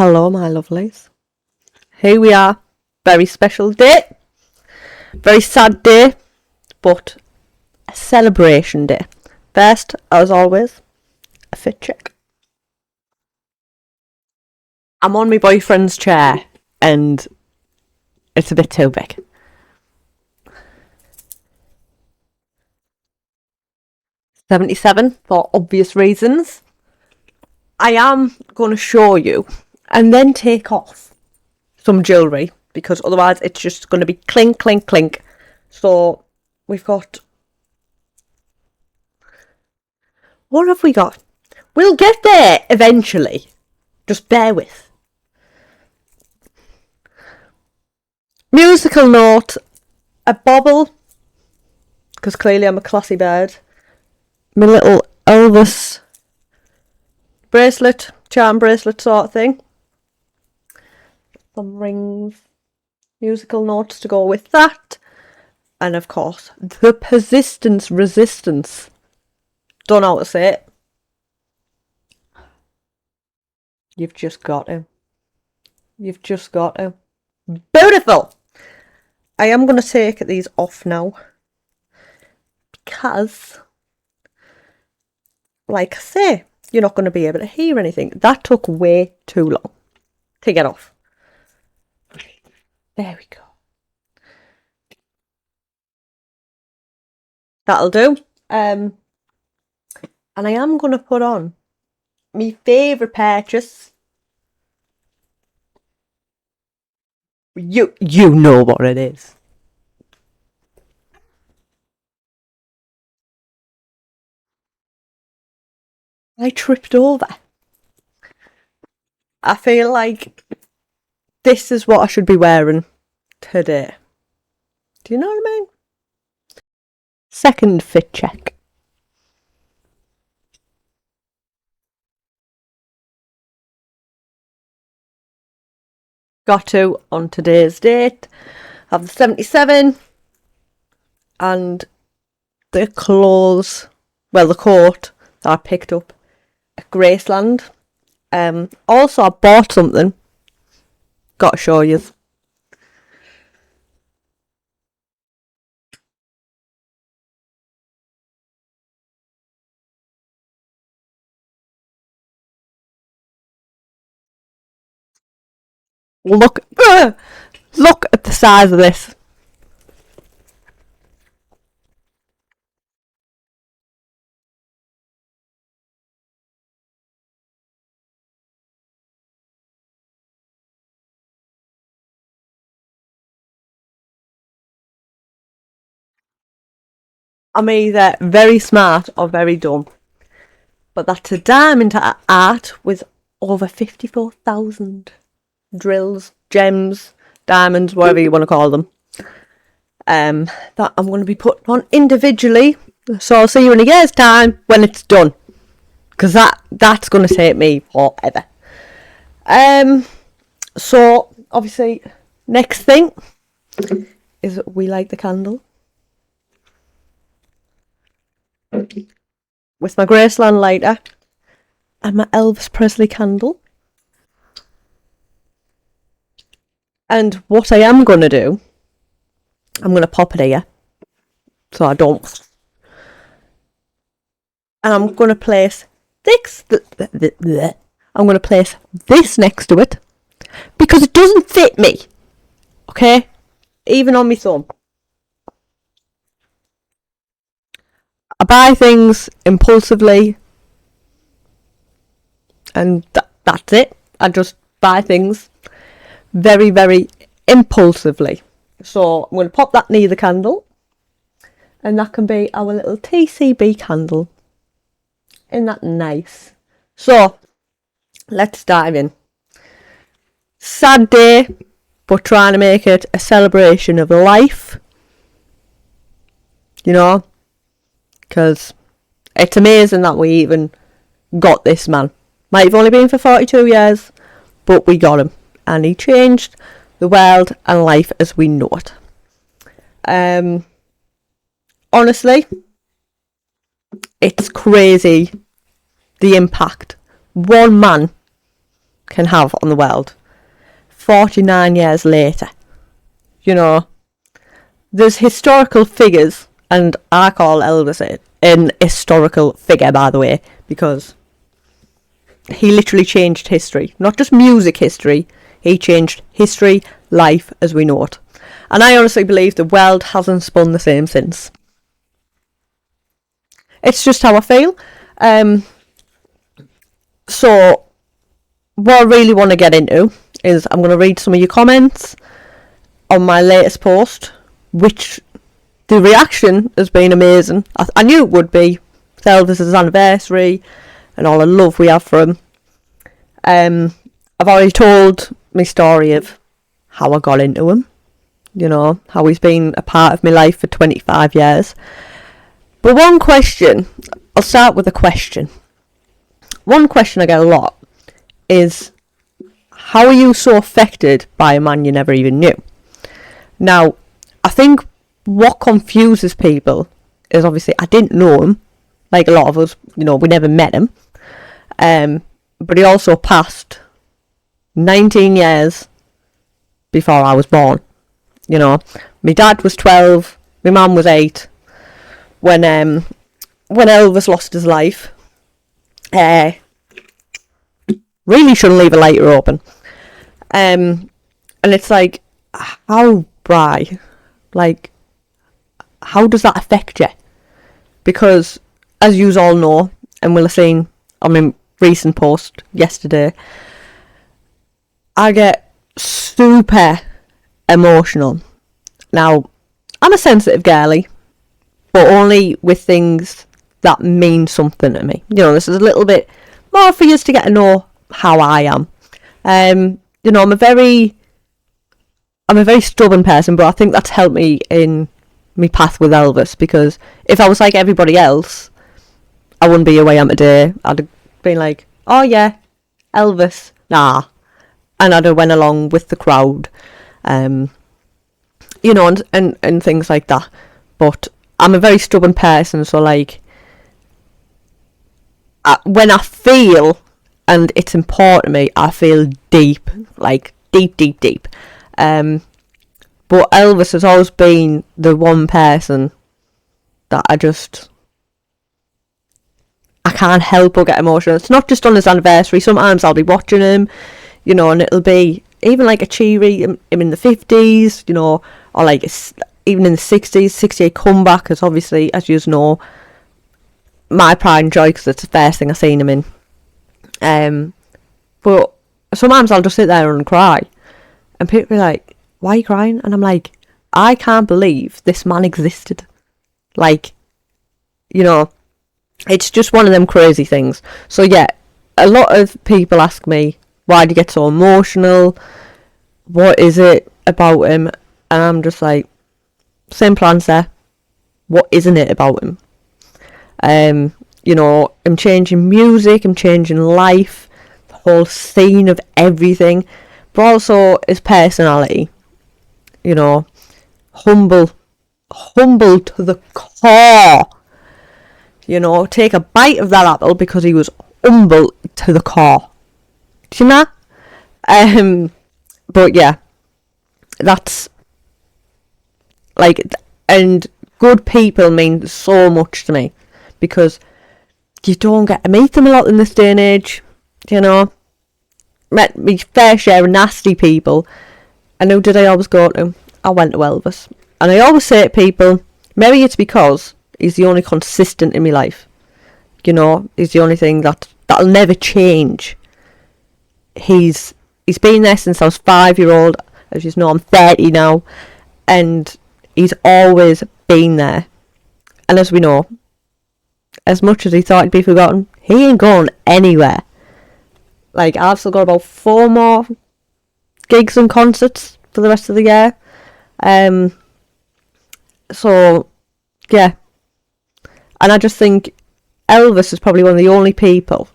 Hello, my lovelies. Here we are. Very special day. Very sad day, but a celebration day. First, as always, a fit check. I'm on my boyfriend's chair and it's a bit too big. $77 for obvious reasons. I am going to show you and then take off some jewellery because otherwise it's just going to be clink, clink, clink. So we've got... What have we got? We'll get there eventually. Just bear with. Musical note. A bauble. Because clearly I'm a classy bird. My little Elvis bracelet. Charm bracelet sort of thing. Some rings. Musical notes to go with that. And of course, the persistence resistance. Don't know how to say it. You've just got to. You've just got to. Beautiful! I am going to take these off now. Because, like I say, you're not going to be able to hear anything. That took way too long to get off. There we go. That'll do. And I am going to put on my favourite purchase. You know what it is. I tripped over. I feel like this is what I should be wearing today. Do you know what I mean? Second fit check. Got to, on today's date, have the 77 and the clothes, well, the coat that I picked up at Graceland. Also, I bought something. Got to show you. Look at the size of this. I'm either very smart or very dumb. But that's a diamond art with over 54,000 drills, gems, diamonds, whatever you want to call them. That I'm going to be putting on individually. So I'll see you in a year's time when it's done. Because that's going to take me forever. So, obviously, next thing is we light the candle. With my Graceland lighter and my Elvis Presley candle. And what I am going to do, I'm going to pop it here so I don't. And I'm going to place this. I'm going to place this next to it because it doesn't fit me. Okay, even on my thumb. I buy things impulsively, and that's it. I just buy things very, very impulsively. So I'm going to pop that near the candle, and that can be our little TCB candle. Isn't that nice? So let's dive in. Sad day, but trying to make it a celebration of life. You know? Because it's amazing that we even got this man. Might have only been for 42 years, but we got him. And he changed the world and life as we know it. Honestly, it's crazy the impact one man can have on the world 49 years later. You know, there's historical figures, and I call Elvis an historical figure, by the way, because he literally changed history. Not just music history, he changed history, life as we know it. And I honestly believe the world hasn't spun the same since. It's just how I feel. So, what I really want to get into is I'm going to read some of your comments on my latest post, which the reaction has been amazing. I knew it would be. It's Elvis's anniversary and all the love we have for him. I've already told my story of how I got into him. You know, how he's been a part of my life for 25 years. But one question, I'll start with a question. One question I get a lot is, how are you so affected by a man you never even knew? Now, I think what confuses people is obviously I didn't know him, like a lot of us, you know, we never met him. But he also passed 19 years before I was born. You know, my dad was 12, my mum was 8 when Elvis lost his life. Really shouldn't leave a lighter open. And it's like, how, Bri? Like, how does that affect you? Because, as you all know, and we'll have seen on my recent post yesterday, I get super emotional. Now, I'm a sensitive girly, but only with things that mean something to me. You know, this is a little bit more for you to get to know how I am. You know, I'm a very stubborn person, but I think that's helped me in my path with Elvis, because if I was like everybody else, I wouldn't be where I am today. I'd have been like, oh yeah, Elvis, nah. And I'd have went along with the crowd. You know, and things like that. But I'm a very stubborn person, so like, when I feel, and it's important to me, I feel deep, like deep. But Elvis has always been the one person that I can't help but get emotional. It's not just on his anniversary. Sometimes I'll be watching him, you know, and it'll be even like a cheery him in the 50s, you know, or like even in the 60s, 68 comeback, because obviously, as you know, my pride and joy, because it's the first thing I seen him in. But sometimes I'll just sit there and cry, and people are like, why are you crying? And I'm like, I can't believe this man existed. Like, you know, it's just one of them crazy things. So yeah, a lot of people ask me, why do you get so emotional? What is it about him? And I'm just like, simple answer, what isn't it about him? You know, I'm changing music, I'm changing life, the whole scene of everything, but also his personality. You know, humble to the core. You know, take a bite of that apple because he was humble to the core. Do you know? But yeah, that's like, and good people mean so much to me, because you don't get to meet them a lot in this day and age. You know, met me fair share of nasty people. And who did I always go to? I went to Elvis. And I always say to people, maybe it's because he's the only consistent in my life. You know, he's the only thing that'll never change. He's been there since I was 5-year-old. As you know, I'm 30 now. And he's always been there. And as we know, as much as he thought he'd be forgotten, he ain't going anywhere. Like, I've still got about 4 more gigs and concerts for the rest of the year. So, yeah. And I just think Elvis is probably one of the only people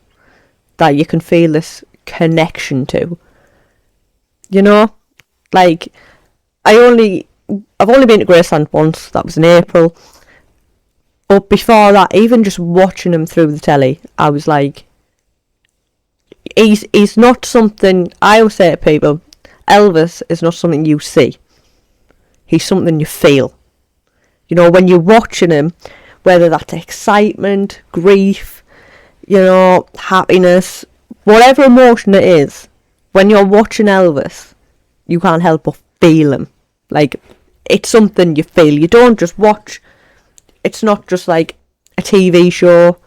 that you can feel this connection to. You know? Like, I've only been to Graceland once. That was in April. But before that, even just watching him through the telly, I was like, he's not something, I always say to people, Elvis is not something you see. He's something you feel. You know, when you're watching him, whether that's excitement, grief, you know, happiness, whatever emotion it is, when you're watching Elvis, you can't help but feel him. Like, it's something you feel. You don't just watch. It's not just like a TV show.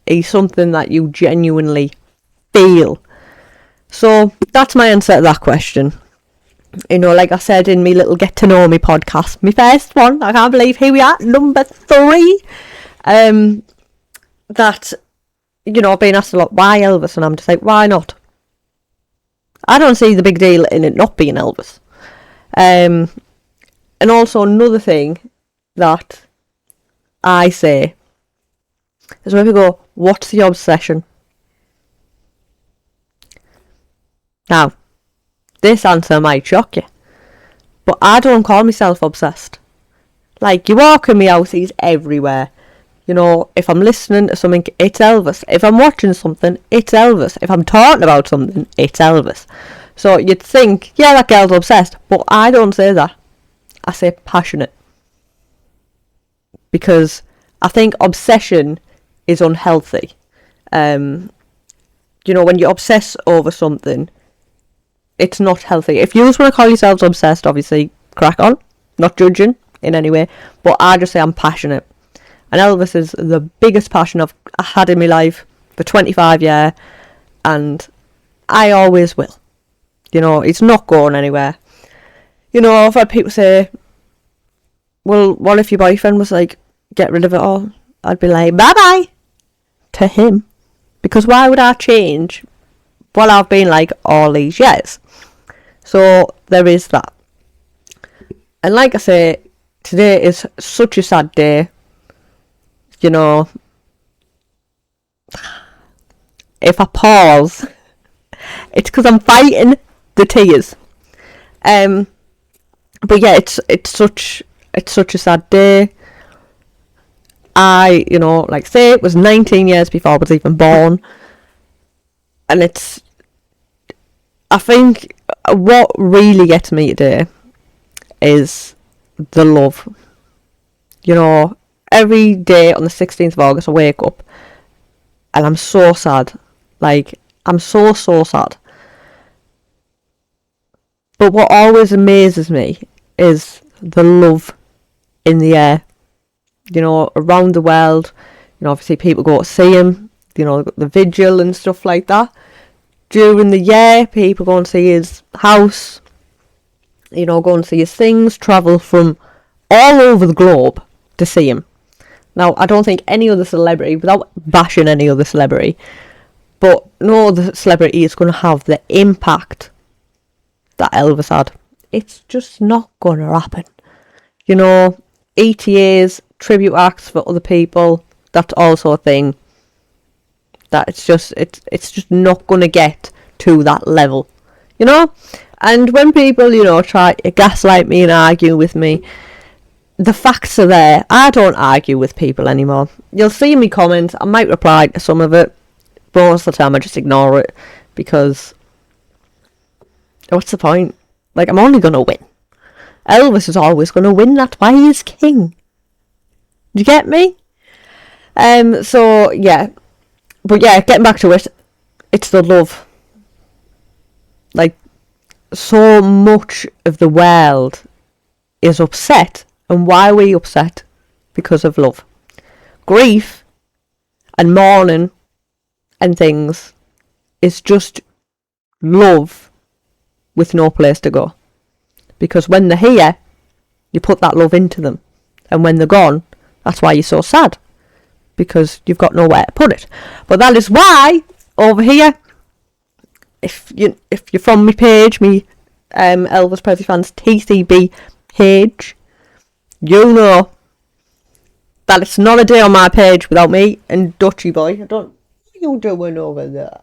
It's something that you genuinely feel. So that's my answer to that question. You know, like I said in my little Get to Know Me podcast, my first one, I can't believe here we are, number 3. That, you know, I've been asked a lot, why Elvis? And I'm just like, why not? I don't see the big deal in it not being Elvis. And also another thing that I say is when we go, what's the obsession? Now, this answer might shock you, but I don't call myself obsessed. Like, you walk in my house, he's everywhere. You know, if I'm listening to something, it's Elvis. If I'm watching something, it's Elvis. If I'm talking about something, it's Elvis. So you'd think, yeah, that girl's obsessed, but I don't say that. I say passionate. Because I think obsession is unhealthy. You know, when you obsess over something, it's not healthy. If you just want to call yourselves obsessed, obviously, crack on. Not judging in any way. But I just say I'm passionate. And Elvis is the biggest passion I've had in my life for 25 years. And I always will. You know, it's not going anywhere. You know, I've had people say, well, what if your boyfriend was like, get rid of it all? I'd be like, bye-bye to him. Because why would I change what I've been like all these years? So there is that. And like I say, today is such a sad day. You know, if I pause, it's because I'm fighting the tears. But yeah, it's such a sad day. I, you know, like say it was 19 years before I was even born. And I think what really gets me today is the love. You know, every day on the 16th of August I wake up and I'm so sad. Like, I'm so sad. But what always amazes me is the love in the air. You know, around the world, you know, obviously people go to see him, you know, the vigil and stuff like that. During the year, people go and see his house, you know, go and see his things, travel from all over the globe to see him. Now, I don't think any other celebrity, without bashing any other celebrity, but no other celebrity is going to have the impact that Elvis had. It's just not going to happen. You know, ETAs, tribute acts for other people, that's also a thing. That it's just not going to get to that level. You know? And when people, you know, try to gaslight me and argue with me, the facts are there. I don't argue with people anymore. You'll see me comments. I might reply to some of it. But most of the time I just ignore it. Because what's the point? Like, I'm only going to win. Elvis is always going to win. That's why he is king. Do you get me? So, yeah. But yeah, getting back to it. It's the love. Like, so much of the world is upset. And why are we upset? Because of love. Grief and mourning and things is just love with no place to go. Because when they're here, you put that love into them. And when they're gone, that's why you're so sad. Because you've got nowhere to put it. But that is why, over here, if you're from my page, me Elvis Presley Fans TCB page, you know that it's not a day on my page without me and Dutchy Boy. What are you doing over there?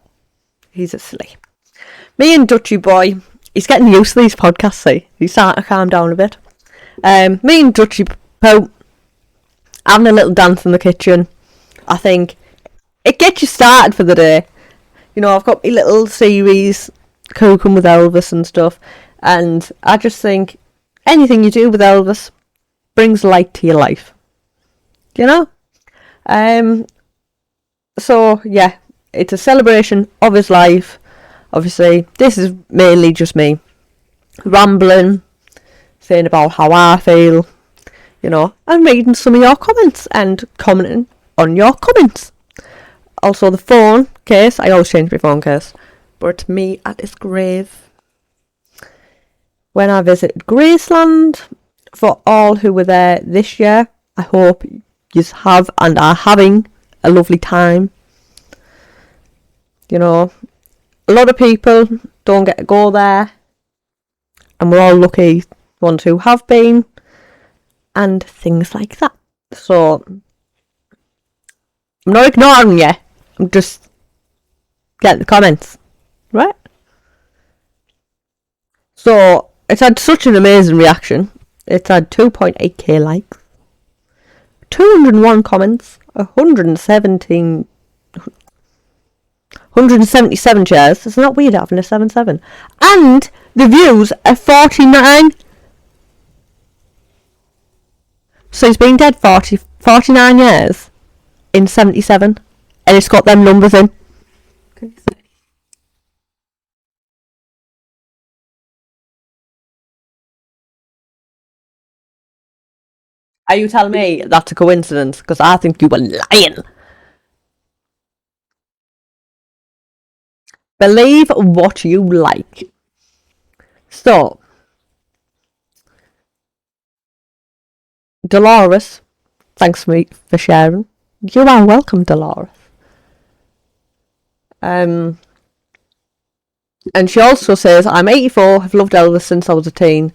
He's asleep. Me and Dutchy Boy, he's getting used to these podcasts, see. He's starting to calm down a bit. Me and Dutchy Boy having a little dance in the kitchen. I think it gets you started for the day. You know, I've got my little series, Cooking with Elvis and stuff, and I just think anything you do with Elvis brings light to your life. You know? So, yeah, it's a celebration of his life. Obviously, this is mainly just me rambling, saying about how I feel, you know, and reading some of your comments and commenting on your comments. Also, the phone case, I always change my phone case, but it's me at his grave. When I visited Graceland, for all who were there this year, I hope you have and are having a lovely time. You know, a lot of people don't get to go there, and we're all lucky ones who have been, and things like that. So, I'm not ignoring you, I'm just getting the comments, right? So, it's had such an amazing reaction. It's had 2.8k likes, 201 comments, 177 shares. It's not weird having a 7-7. And the views are 49. So he's been dead 49 years in 77. And it's got them numbers in. Are you telling me that's a coincidence? Because I think you were lying. Believe what you like. So, Dolores, thanks for sharing. You are welcome, Dolores. And she also says, I'm 84, have loved Elvis since I was a teen,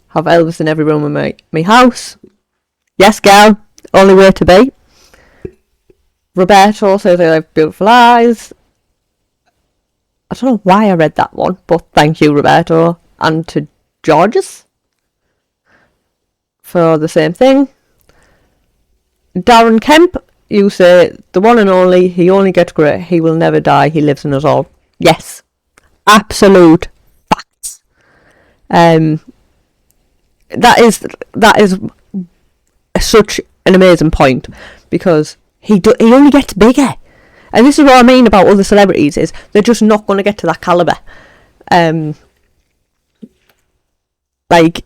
have Elvis in every room of my house. Yes, girl, only way to be. Roberto says I have beautiful eyes. I don't know why I read that one, but thank you, Roberto. And to Georges for the same thing. Darren Kemp, you say, the one and only, he only gets great, he will never die, he lives in us all. Yes, absolute facts. That is such an amazing point, because he only gets bigger. And this is what I mean about other celebrities, is they're just not going to get to that calibre. Like,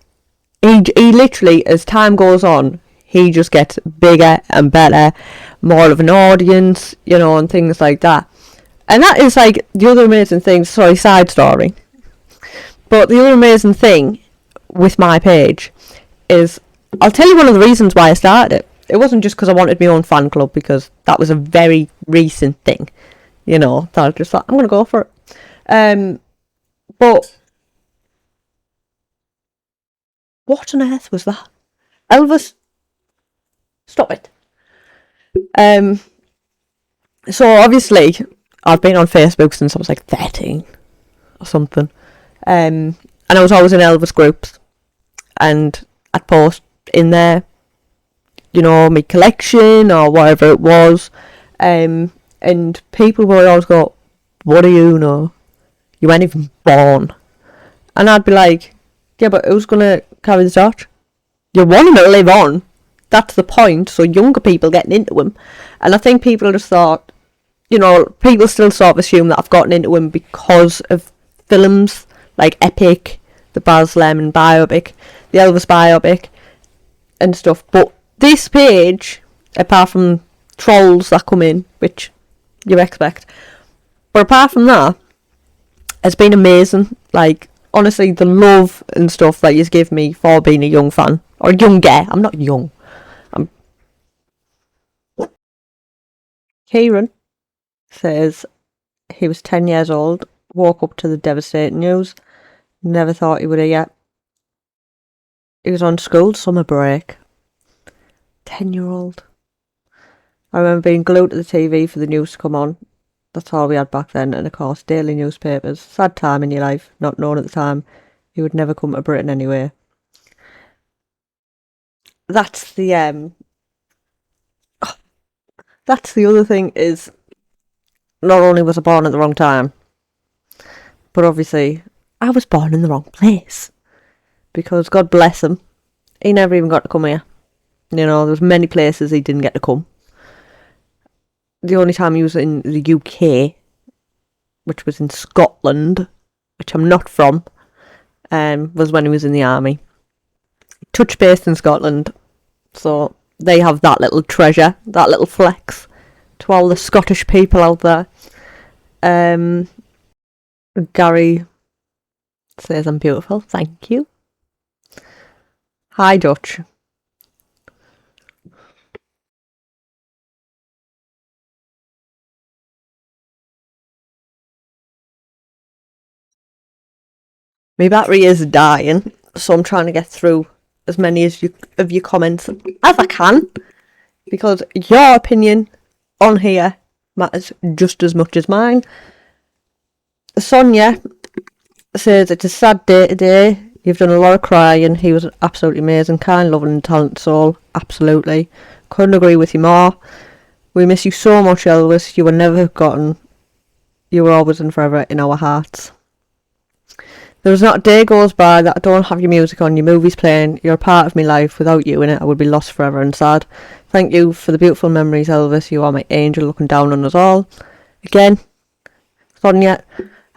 he literally, as time goes on, he just gets bigger and better, more of an audience, you know, and things like that. And that is like the other amazing thing, sorry, side story. But the other amazing thing with my page is, I'll tell you one of the reasons why I started it. It wasn't just because I wanted my own fan club, because that was a very recent thing, you know, that I just thought, I'm going to go for it. But what on earth was that? Elvis, stop it. So obviously, I've been on Facebook since I was like 13 or something. And I was always in Elvis groups, and I'd post in there, you know, my collection or whatever it was. And people would always go, what do you know? You weren't even born. And I'd be like, yeah, but who's going to carry the torch? You want him to live on. That's the point. So younger people getting into him. And I think people just thought, you know, people still sort of assume that I've gotten into him because of films like Epic, the Baz Luhrmann biopic, the Elvis biopic, and stuff. But this page, apart from trolls that come in, which you expect, but apart from that, has been amazing. Like, honestly, the love and stuff that you give me for being a young fan, or younger. I'm not young. Kieran says he was 10 years old, woke up to the devastating news, never thought he would have yet. He was on school summer break. 10-year-old. I remember being glued to the TV for the news to come on. That's all we had back then, and of course, daily newspapers. Sad time in your life, not knowing at the time he would never come to Britain anyway. That's the that's the other thing, is not only was I born at the wrong time, but obviously I was born in the wrong place. Because God bless him, he never even got to come here. There's many places he didn't get to come. The only time he was in the UK, which was in Scotland, which I'm not from, was when he was in the army. Touch base in Scotland, so they have that little treasure, that little flex to all the Scottish people out there. Gary says I'm beautiful, thank you. Hi Dutch. My battery is dying, so I'm trying to get through as many of your comments as I can, because your opinion on here matters just as much as mine. Sonia says it's a sad day today. You've done a lot of crying. He was absolutely amazing, kind, loving and talented soul. Absolutely. Couldn't agree with you more. We miss you so much, Elvis. You were never forgotten. You were always and forever in our hearts. There's not a day goes by that I don't have your music on, your movies playing. You're a part of my life. Without you in it, I would be lost forever and sad. Thank you for the beautiful memories, Elvis. You are my angel looking down on us all. Again, Sonia,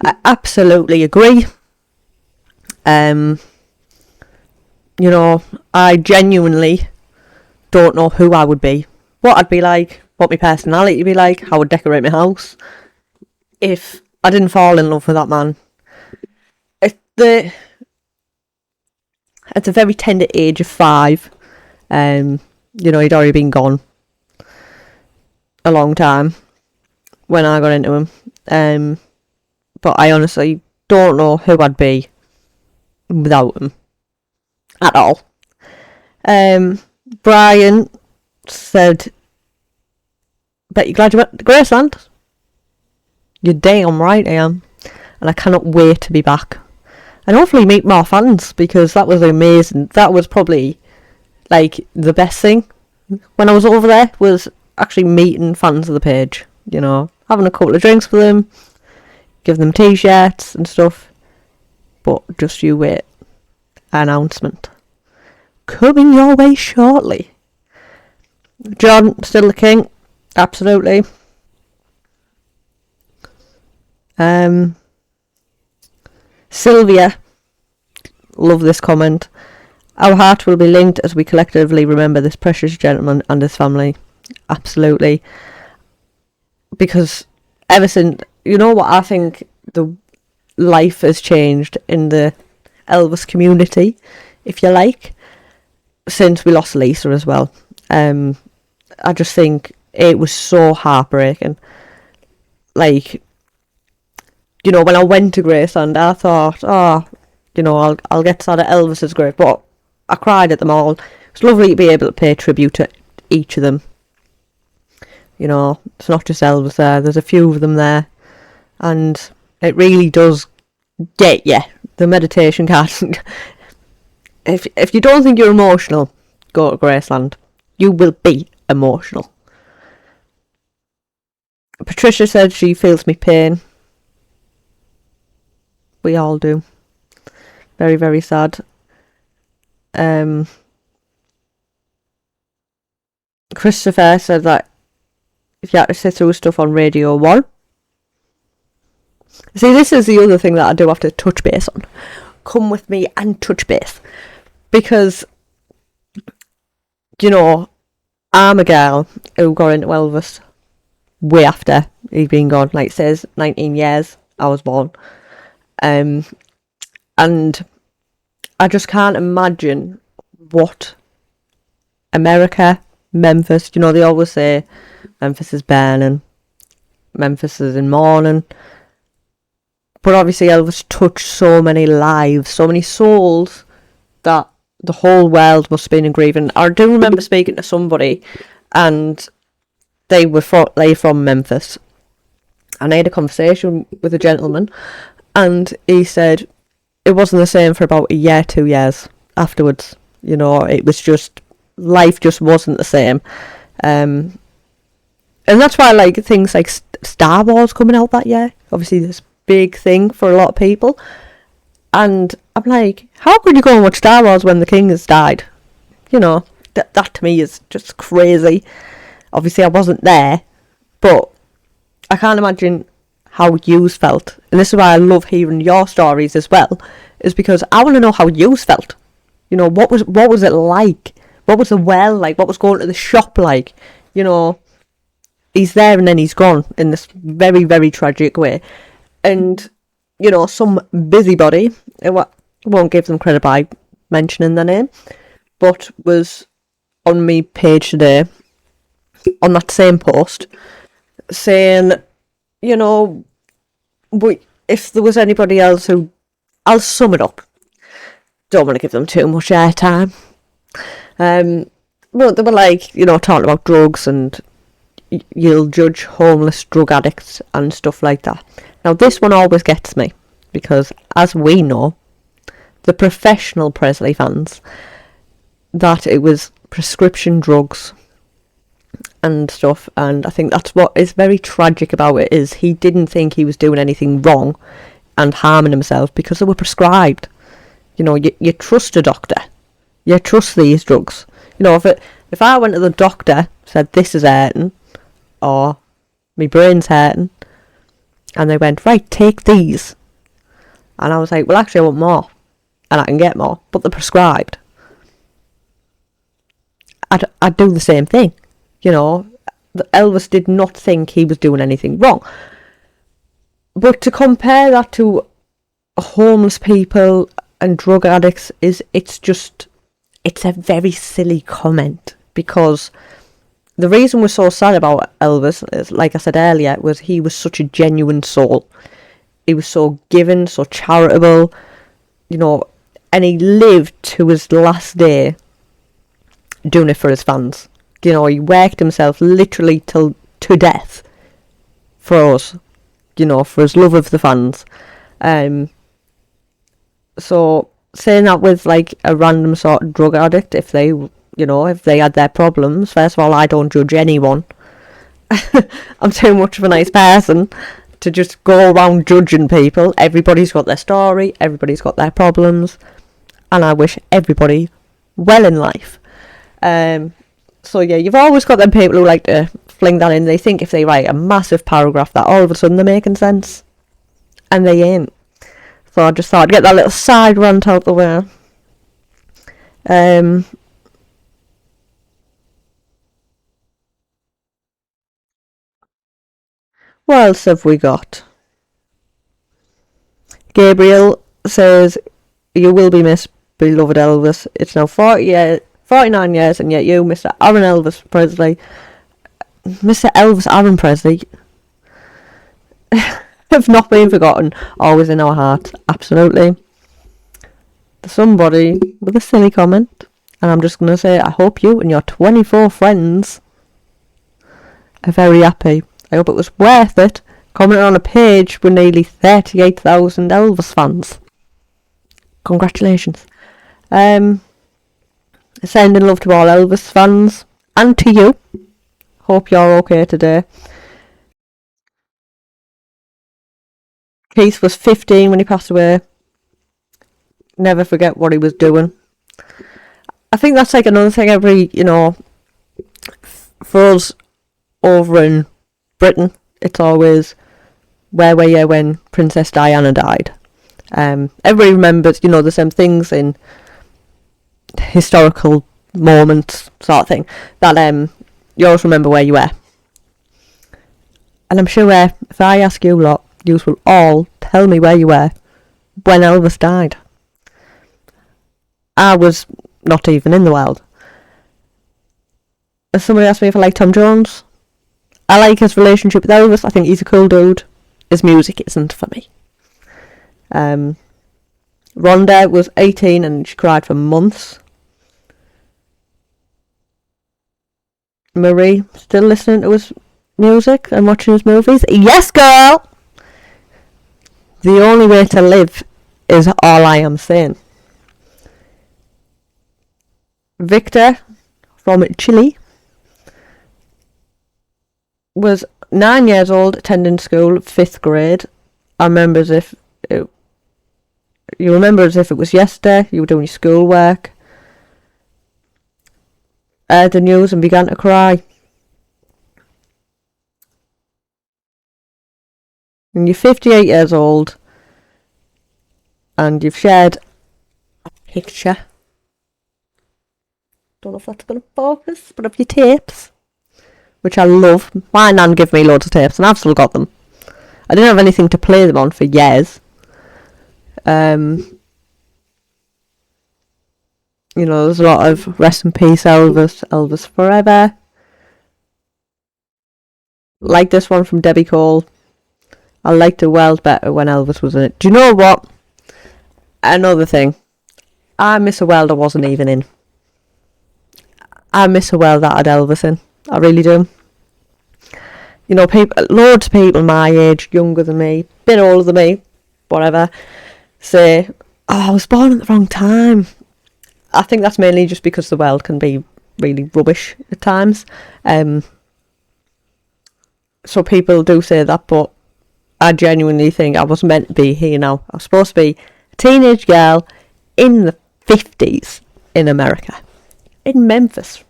I absolutely agree. I genuinely don't know who I would be, what I'd be like, what my personality would be like, how I would decorate my house if I didn't fall in love with that man. At the very tender age of 5, he'd already been gone a long time when I got into him. But I honestly don't know who I'd be without him at all. Brian said, bet you're glad you went to Graceland. You're damn right I am. And I cannot wait to be back. And hopefully meet more fans, because that was amazing. That was probably like the best thing when I was over there, was actually meeting fans of the page. Having a couple of drinks with them, giving them t-shirts and stuff. But just you wait. Announcement coming your way shortly. John, still the king. Absolutely. Sylvia, love this comment. Our heart will be linked as we collectively remember this precious gentleman and his family. Absolutely. Because ever since, I think the life has changed in the Elvis community, if you like, since we lost Lisa as well. I just think it was so heartbreaking. Like, when I went to Graceland, I thought, I'll get sad at Elvis's grave, but I cried at them all. It's lovely to be able to pay tribute to each of them. It's not just Elvis there, there's a few of them there, and it really does get you. The meditation card. If you don't think you're emotional, go to Graceland. You will be emotional. Patricia said she feels me pain. We all do. Very, very sad. Christopher said that if you had to sit through stuff on Radio 1. See, this is the other thing that I do have to touch base on. Come with me and touch base. Because, I'm a girl who got into Elvis way after he'd been gone. Like it says, 19 years I was born. And I just can't imagine what America, Memphis, they always say Memphis is burning, Memphis is in mourning. But obviously Elvis touched so many lives, so many souls, that the whole world must have been in grieving. I do remember speaking to somebody, and they were from Memphis, and I had a conversation with a gentleman, and he said it wasn't the same for about a year, 2 years afterwards. It was just, life just wasn't the same. And that's why I like things like Star Wars coming out that year. Obviously, this big thing for a lot of people. And I'm like, how could you go and watch Star Wars when the king has died? You know, that to me is just crazy. Obviously, I wasn't there, but I can't imagine how yous felt. And this is why I love hearing your stories as well, is because I want to know how yous felt. You know, what was it like? What was the well like? What was going to the shop like? You know, he's there and then he's gone in this very, very tragic way. And, you know, some busybody, I won't give them credit by mentioning their name, but was on me page today, on that same post, saying, you know, if there was anybody else who, I'll sum it up. Don't want to give them too much airtime. But they were like, you know, talking about drugs and you'll judge homeless drug addicts and stuff like that. Now, this one always gets me because, as we know, the professional Presley fans, that it was prescription drugs and stuff, and I think that's what is very tragic about it, is he didn't think he was doing anything wrong and harming himself because they were prescribed. You know, you trust a doctor. You trust these drugs. You know, if I went to the doctor, said this is hurting, or my brain's hurting, and they went, right, take these, and I was like, well, actually I want more, and I can get more, but they're prescribed, I'd do the same thing. You know, Elvis did not think he was doing anything wrong. But to compare that to homeless people and drug addicts, it's a very silly comment, because the reason we're so sad about Elvis is, like I said earlier, was he was such a genuine soul. He was so giving, so charitable, you know, and he lived to his last day doing it for his fans. You know, he worked himself literally to death for us, you know, for his love of the fans. So saying that with like a random sort of drug addict, if they had their problems, first of all, I don't judge anyone. I'm too much of a nice person to just go around judging people. Everybody's got their story, everybody's got their problems, and I wish everybody well in life. So yeah, you've always got them people who like to fling that in. They think if they write a massive paragraph that all of a sudden they're making sense, and they ain't. So I just thought I'd get that little side rant out the way. What else have we got? Gabriel says, you will be missed, beloved Elvis. It's now 49 years, and yet you, Mr. Aaron Elvis Presley, Mr. Elvis Aaron Presley, have not been forgotten, always in our hearts. Absolutely. Somebody with a silly comment, and I'm just going to say, I hope you and your 24 friends are very happy. I hope it was worth it commenting on a page with nearly 38,000 Elvis fans. Congratulations. Sending love to all Elvis fans, and to you. Hope you're okay today. Keith was 15 when he passed away. Never forget what he was doing. I think that's like another thing for us over in Britain, it's always, where were you when Princess Diana died? Everybody remembers, the same things in historical moments, sort of thing, that you always remember where you were. And I'm sure if I ask you lot, you will all tell me where you were when Elvis died. I was not even in the world. If somebody asked me if I like Tom Jones, I like his relationship with Elvis. I think he's a cool dude. His music isn't for me. Rhonda was 18 and she cried for months. Marie, still listening to his music and watching his movies? Yes, girl! The only way to live is all I am saying. Victor from Chile was 9 years old, attending school, 5th grade. I remember as if you remember as if it was yesterday. You were doing your schoolwork. I heard the news and began to cry. And you're 58 years old, and you've shared a picture. Don't know if that's going to focus, but of your tapes, which I love. My nan gave me loads of tapes, and I've still got them. I didn't have anything to play them on for years. You know, there's a lot of rest in peace, Elvis, Elvis forever. Like this one from Debbie Cole. I liked the world better when Elvis was in it. Do you know what? Another thing. I miss a world I wasn't even in. I miss a world that had Elvis in. I really do. You know, loads of people my age, younger than me, bit older than me, whatever, say, oh, I was born at the wrong time. I think that's mainly just because the world can be really rubbish at times. So people do say that, but I genuinely think I was meant to be here now. I was supposed to be a teenage girl in the 50s in America, in Memphis.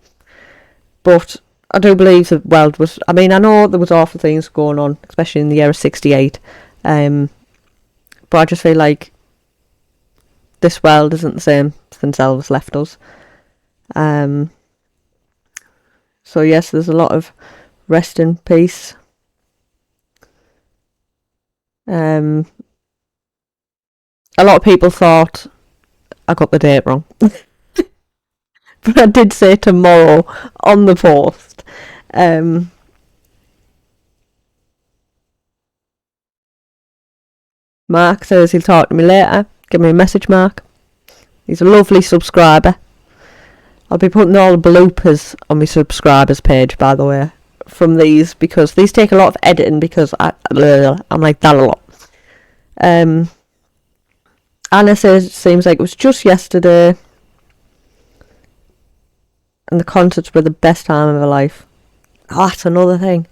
But I do believe the world was... I mean, I know there was awful things going on, especially in the year of 68. But I just feel like this world isn't the same since Elvis left us. So yes, there's a lot of rest in peace. A lot of people thought I got the date wrong. But I did say tomorrow on the post. Mark says he'll talk to me later. Give me a message, Mark. He's a lovely subscriber. I'll be putting all the bloopers on my subscribers page, by the way, from these, because these take a lot of editing, because I'm like that a lot. Anna says it seems like it was just yesterday, and the concerts were the best time of her life. Oh, that's another thing.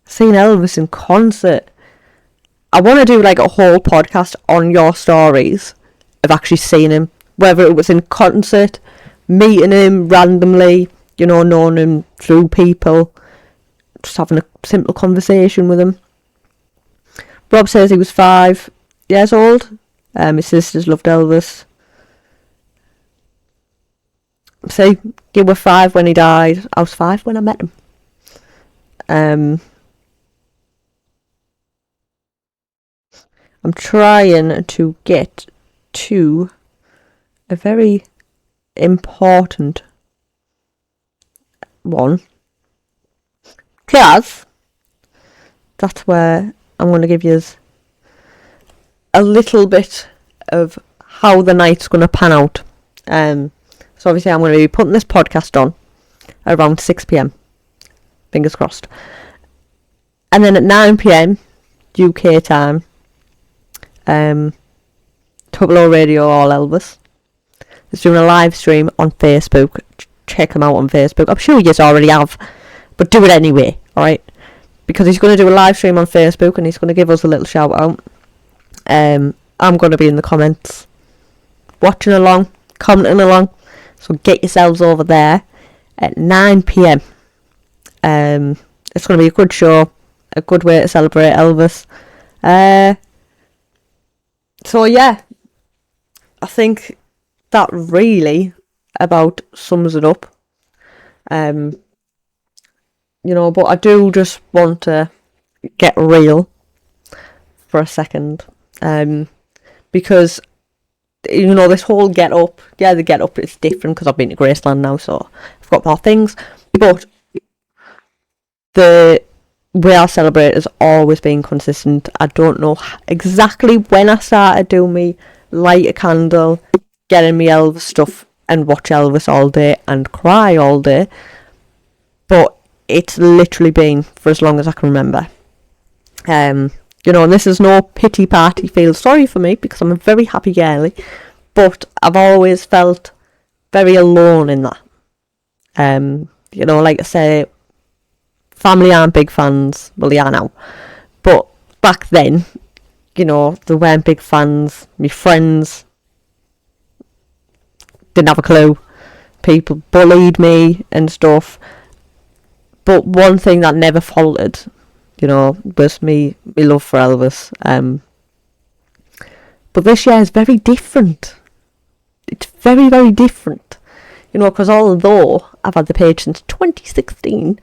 Seeing Elvis in concert. I want to do like a whole podcast on your stories of actually seeing him, whether it was in concert, meeting him randomly, you know, knowing him through people, just having a simple conversation with him. Rob says he was 5 years old. His sisters loved Elvis. See, you were 5 when he died. I was 5 when I met him. I'm trying to get to a very important one, because that's where I'm going to give you a little bit of how the night's going to pan out. So obviously I'm going to be putting this podcast on around 6 p.m. Fingers crossed. And then at 9 p.m. UK time, Double O Radio All Elvis is doing a live stream on Facebook. Check him out on Facebook. I'm sure you already have, but do it anyway, alright? Because he's going to do a live stream on Facebook and he's going to give us a little shout out. I'm going to be in the comments, watching along, commenting along. So get yourselves over there at 9 p.m. It's going to be a good show, a good way to celebrate Elvis. So yeah, I think that really about sums it up. You know, but I do just want to get real for a second. Because, you know, this whole get up, the get up is different because I've been to Graceland now, so I've got more things. But the way I celebrate has always been consistent. I don't know exactly when I started doing me light a candle, getting me Elvis stuff and watch Elvis all day and cry all day, but it's literally been for as long as I can remember. You know, and this is no pity party, feel sorry for me, because I'm a very happy girly, but I've always felt very alone in that. You know, like I say, family aren't big fans. Well, they are now. But back then, you know, they weren't big fans. My friends didn't have a clue. People bullied me and stuff. But one thing that never faltered, you know, was me love for Elvis. But this year is very different. It's very, very different. You know, because although I've had the page since 2016,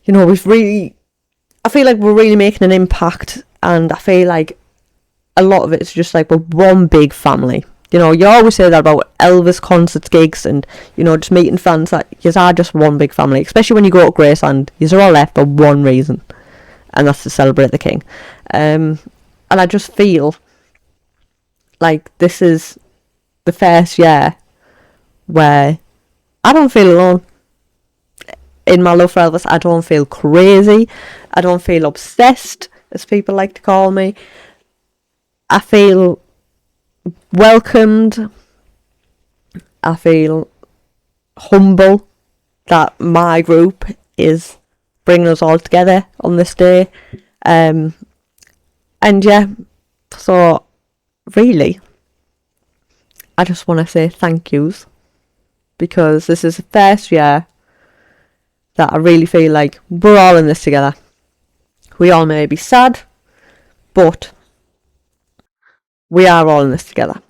you know, I feel like we're really making an impact, and I feel like a lot of it's just like we're one big family. You know, you always say that about Elvis concerts, gigs, and, you know, just meeting fans, that you are just one big family, especially when you go to Graceland. You're all left for one reason, and that's to celebrate the King. And I just feel like this is the first year where I don't feel alone in my love for Elvis. I don't feel crazy. I don't feel obsessed, as people like to call me. I feel welcomed. I feel humble that my group is bringing us all together on this day. And yeah, so really, I just want to say thank yous, because this is the first year that I really feel like we're all in this together. We all may be sad, but we are all in this together.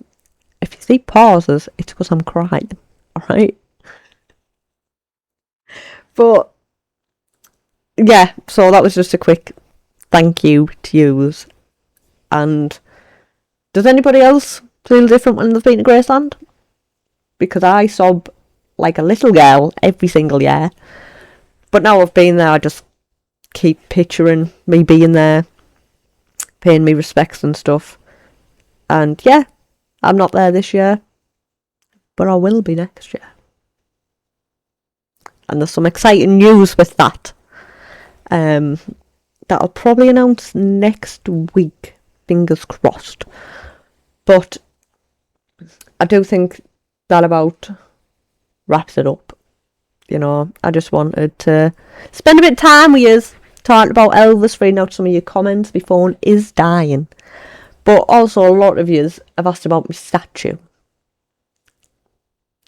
If you see pauses, it's because I'm crying, alright? But yeah, so that was just a quick thank you to yous. And does anybody else feel different when they've been to Graceland? Because I sob like a little girl every single year. But now I've been there, I just keep picturing me being there, paying me respects and stuff. And yeah, I'm not there this year, but I will be next year. And there's some exciting news with that. That I'll probably announce next week, fingers crossed. But I do think that about wraps it up. You know, I just wanted to spend a bit of time with you talking about Elvis, reading out some of your comments. My phone is dying. But also a lot of you have asked about my statue.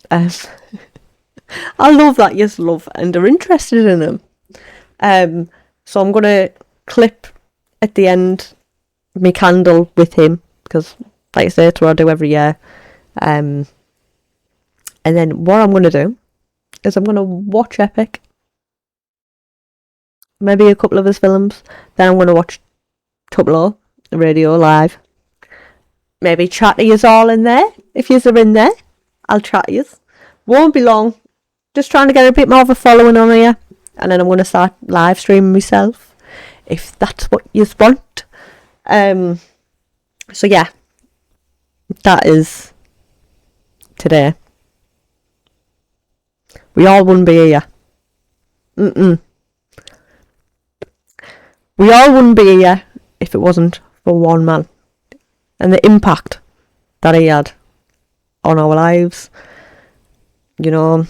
I love that you love and are interested in him. So I'm going to clip at the end my candle with him, because like I say, it's what I do every year. And then what I'm going to do is I'm going to watch Epic, maybe a couple of his films. Then I'm going to watch Tupelo Radio Live. Maybe chat to yous all in there. If yous are in there, I'll chat to yous. Won't be long. Just trying to get a bit more of a following on here. And then I'm going to start live streaming myself, if that's what yous want. So yeah, that is today. We all wouldn't be here. We all wouldn't be here if it wasn't for one man and the impact that he had on our lives. You know,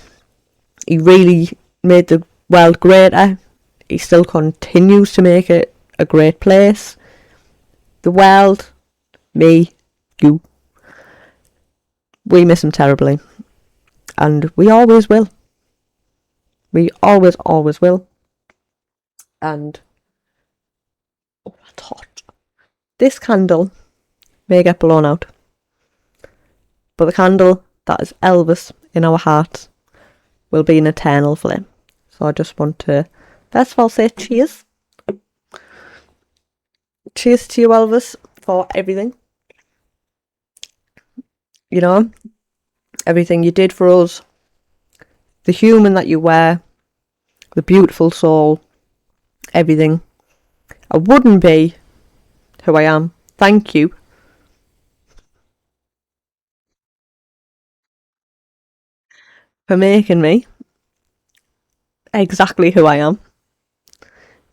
he really made the world greater. He still continues to make it a great place. The world, me, you, we miss him terribly. And we always will. We always, always will. And oh, that's hot. This candle may get blown out, but the candle that is Elvis in our hearts will be an eternal flame. So I just want to first of all say cheers. Cheers to you, Elvis, for everything. You know, everything you did for us, the human that you were, the beautiful soul, everything. I wouldn't be who I am. Thank you. For making me exactly who I am.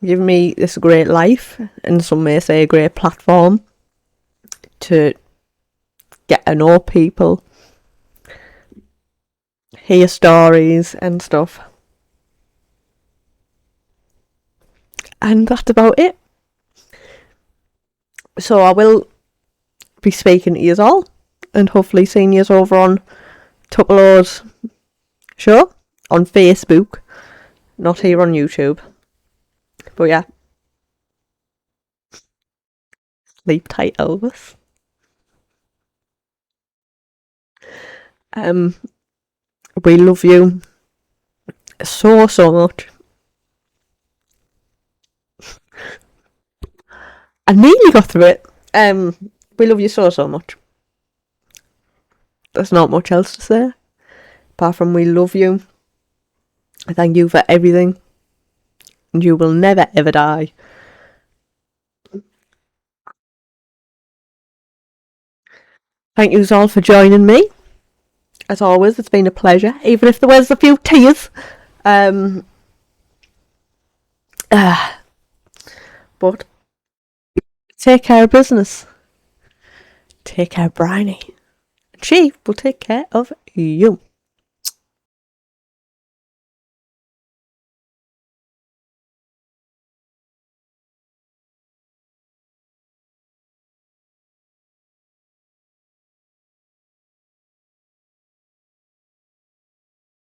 Giving me this great life, and some may say a great platform to get to know people, hear stories and stuff. And that's about it. So I will be speaking to you all, and hopefully seeing you over on Tuppalo's show on Facebook, not here on YouTube. But yeah, sleep tight, Elvis. We love you so much. I nearly got through it. We love you so much. There's not much else to say apart from we love you. Thank you for everything, and you will never ever die. Thank you all for joining me. As always, it's been a pleasure, even if there was a few tears. But take care of business. Take care of Bryony. She will take care of you.